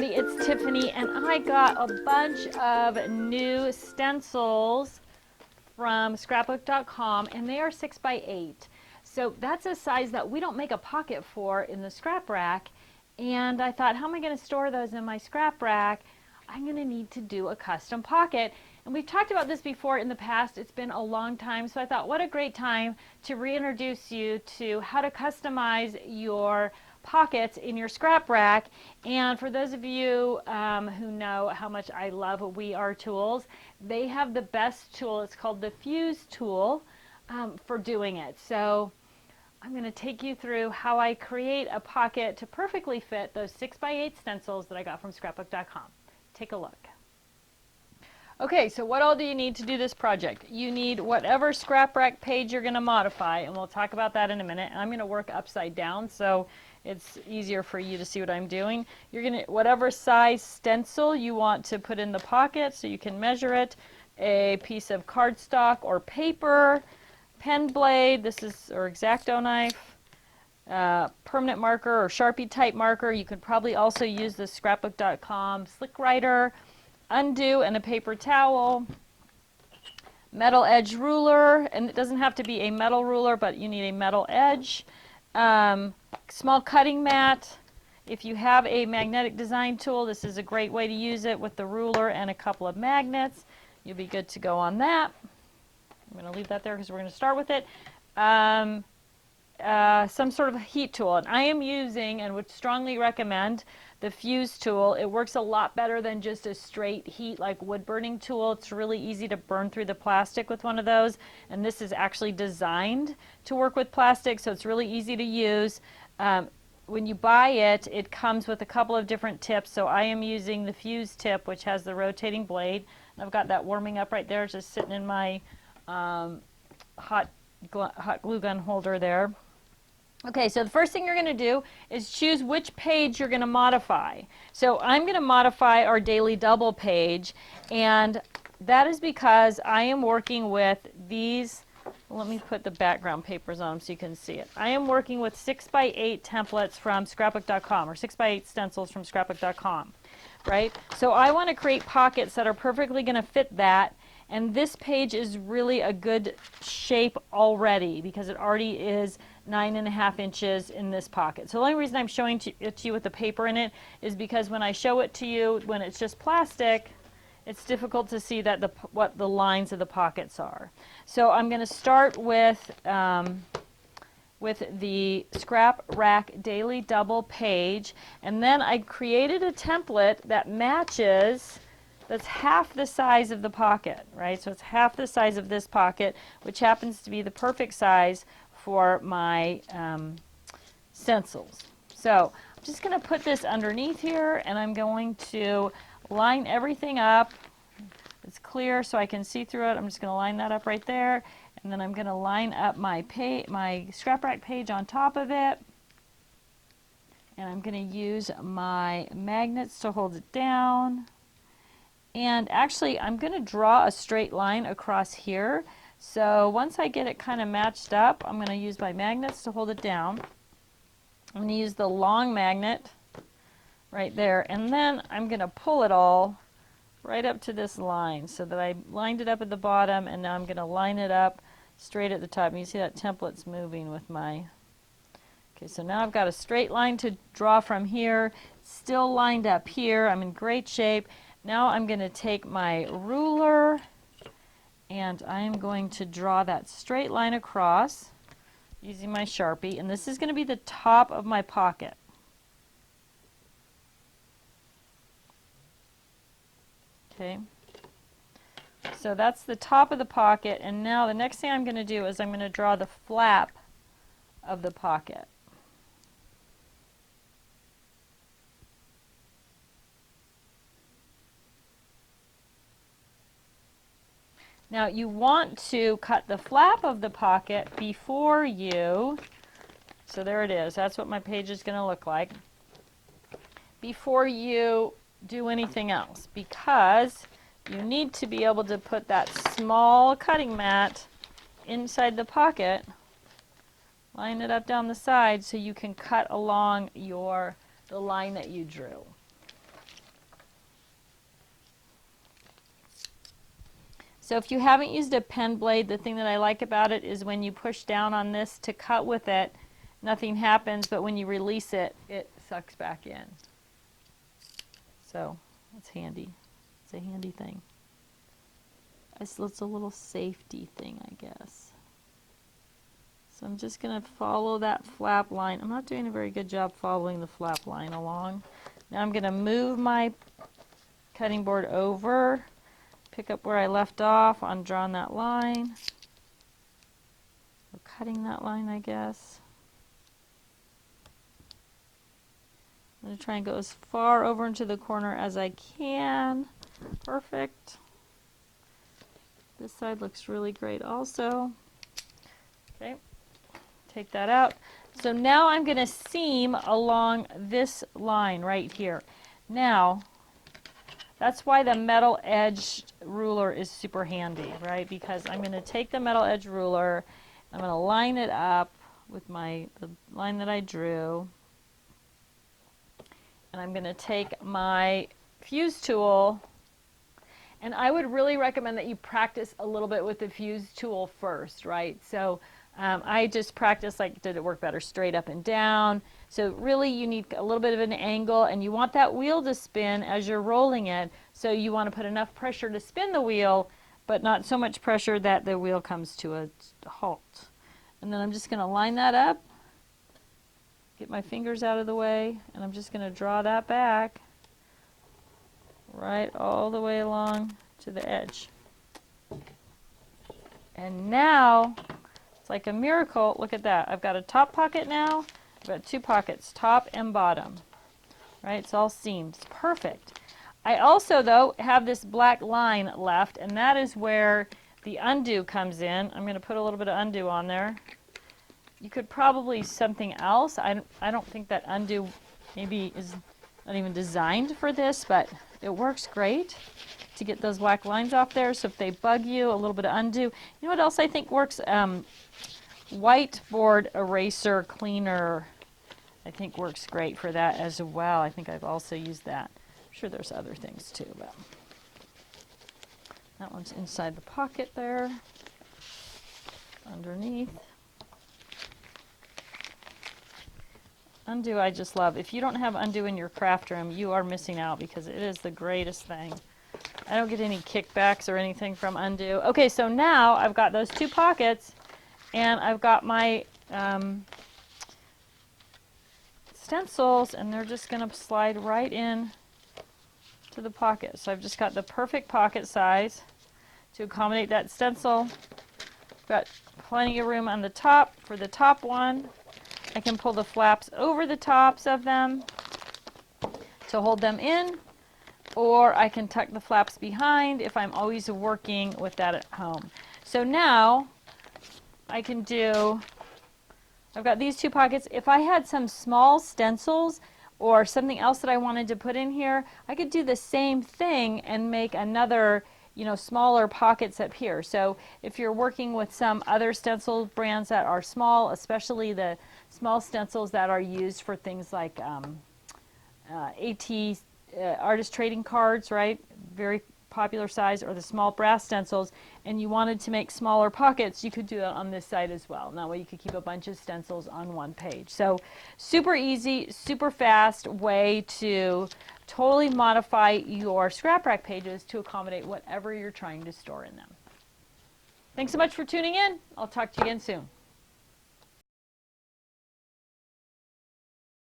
everybody, it's Tiffany, and I got a bunch of new stencils from scrapbook.com, and they are 6 by 8. So that's a size that we don't make a pocket for in the scrap rack. And I thought, how am I going to store those in my scrap rack? I'm going to need to do a custom pocket. And we've talked about this before in the past. It's been a long time, so I thought, what a great time to reintroduce you to how to customize your pockets in your scrap rack. And for those of you who know how much I love We Are Tools, they have the best tool. It's called the Fuse tool for doing it. So I'm going to take you through how I create a pocket to perfectly fit those 6 by 8 stencils that I got from scrapbook.com. Take a look. Okay, so what all do you need to do this project? You need whatever ScrapRack page you're going to modify, and we'll talk about that in a minute. I'm going to work upside down so it's easier for you to see what I'm doing. You're going to, whatever size stencil you want to put in the pocket so you can measure it, a piece of cardstock or paper, pen blade, this is, or X-Acto knife, permanent marker or Sharpie type marker. You could probably also use the scrapbook.com slick writer, undo, and a paper towel, metal edge ruler, and it doesn't have to be a metal ruler, but you need a metal edge, small cutting mat. If you have a magnetic design tool, this is a great way to use it with the ruler and a couple of magnets. You'll be good to go on that. I'm going to leave that there because we're going to start with it. Some sort of heat tool, and I am using and would strongly recommend the Fuse tool. It works a lot better than just a straight heat like wood burning tool. It's really easy to burn through the plastic with one of those, and this is actually designed to work with plastic, so it's really easy to use. When you buy it, it comes with a couple of different tips, so I am using the Fuse tip, which has the rotating blade. I've got that warming up right there, just sitting in my hot glue gun holder there. Okay, so the first thing you're going to do is choose which page you're going to modify. So I'm going to modify our daily double page, and that is because I am working with these. Let me put the background papers on them so you can see it. I am working with 6 by 8 templates from scrapbook.com, or 6 by 8 stencils from scrapbook.com, right? So I want to create pockets that are perfectly going to fit that. And this page is really a good shape already because it already is 9.5 inches in this pocket. So the only reason I'm showing it to you with the paper in it is because when I show it to you when it's just plastic, it's difficult to see that what the lines of the pockets are. So I'm going to start with the ScrapRack Daily Double page, and then I created a template that matches. That's half the size of the pocket, right? So it's half the size of this pocket, which happens to be the perfect size for my stencils. So I'm just going to put this underneath here, and I'm going to line everything up. It's clear so I can see through it. I'm just going to line that up right there, and then I'm going to line up my ScrapRack page on top of it. And I'm going to use my magnets to hold it down. And actually, I'm going to draw a straight line across here. So once I get it kind of matched up, I'm going to use my magnets to hold it down. I'm going to use the long magnet right there. And then I'm going to pull it all right up to this line so that I lined it up at the bottom, and now I'm going to line it up straight at the top. And you see that template's moving with my... Okay, so now I've got a straight line to draw from here. It's still lined up here. I'm in great shape. Now I'm going to take my ruler, and I'm going to draw that straight line across using my Sharpie, and this is going to be the top of my pocket. Okay, so that's the top of the pocket, and now the next thing I'm going to do is I'm going to draw the flap of the pocket. Now you want to cut the flap of the pocket before you, so there it is, that's what my page is going to look like, before you do anything else, because you need to be able to put that small cutting mat inside the pocket, line it up down the side so you can cut along the line that you drew. So if you haven't used a pen blade, the thing that I like about it is when you push down on this to cut with it, nothing happens, but when you release it, it sucks back in. So it's handy. It's a handy thing. It's a little safety thing, I guess. So I'm just going to follow that flap line. I'm not doing a very good job following the flap line along. Now I'm going to move my cutting board over, pick up where I left off on drawing that line, or cutting that line, I guess. I'm going to try and go as far over into the corner as I can. Perfect. This side looks really great also. Okay, take that out. So now I'm going to seam along this line right here. Now, that's why the metal edged ruler is super handy, right? Because I'm going to take the metal edge ruler, I'm going to line it up with the line that I drew, and I'm going to take my fuse tool, and I would really recommend that you practice a little bit with the fuse tool first, right? So I just practiced, like, did it work better straight up and down? So really you need a little bit of an angle, and you want that wheel to spin as you're rolling it. So you want to put enough pressure to spin the wheel, but not so much pressure that the wheel comes to a halt. And then I'm just going to line that up, get my fingers out of the way, and I'm just going to draw that back right all the way along to the edge. And now, it's like a miracle. Look at that. I've got a top pocket now. I've got two pockets, top and bottom. Right? It's all seams. Perfect. I also, though, have this black line left, and that is where the undo comes in. I'm going to put a little bit of undo on there. You could probably use something else. I don't think that undo maybe is not even designed for this, but it works great to get those black lines off there. So if they bug you, a little bit of undo. You know what else I think works? Whiteboard eraser cleaner, I think, works great for that as well. I think I've also used that. I'm sure there's other things too, but that one's inside the pocket there, underneath. Undo I just love. If you don't have undo in your craft room, you are missing out, because it is the greatest thing. I don't get any kickbacks or anything from undo. Okay, so now I've got those two pockets, and I've got my stencils, and they're just going to slide right in to the pocket. So I've just got the perfect pocket size to accommodate that stencil. Got plenty of room on the top for the top one. I can pull the flaps over the tops of them to hold them in, or I can tuck the flaps behind if I'm always working with that at home. So now I can do, I've got these two pockets. If I had some small stencils or something else that I wanted to put in here, I could do the same thing and make another, smaller pockets up here. So if you're working with some other stencil brands that are small, especially the small stencils that are used for things like AT artist trading cards, right? Very popular size, or the small brass stencils, and you wanted to make smaller pockets, you could do that on this side as well. And that way you could keep a bunch of stencils on one page. So super easy, super fast way to totally modify your ScrapRack pages to accommodate whatever you're trying to store in them. Thanks so much for tuning in. I'll talk to you again soon.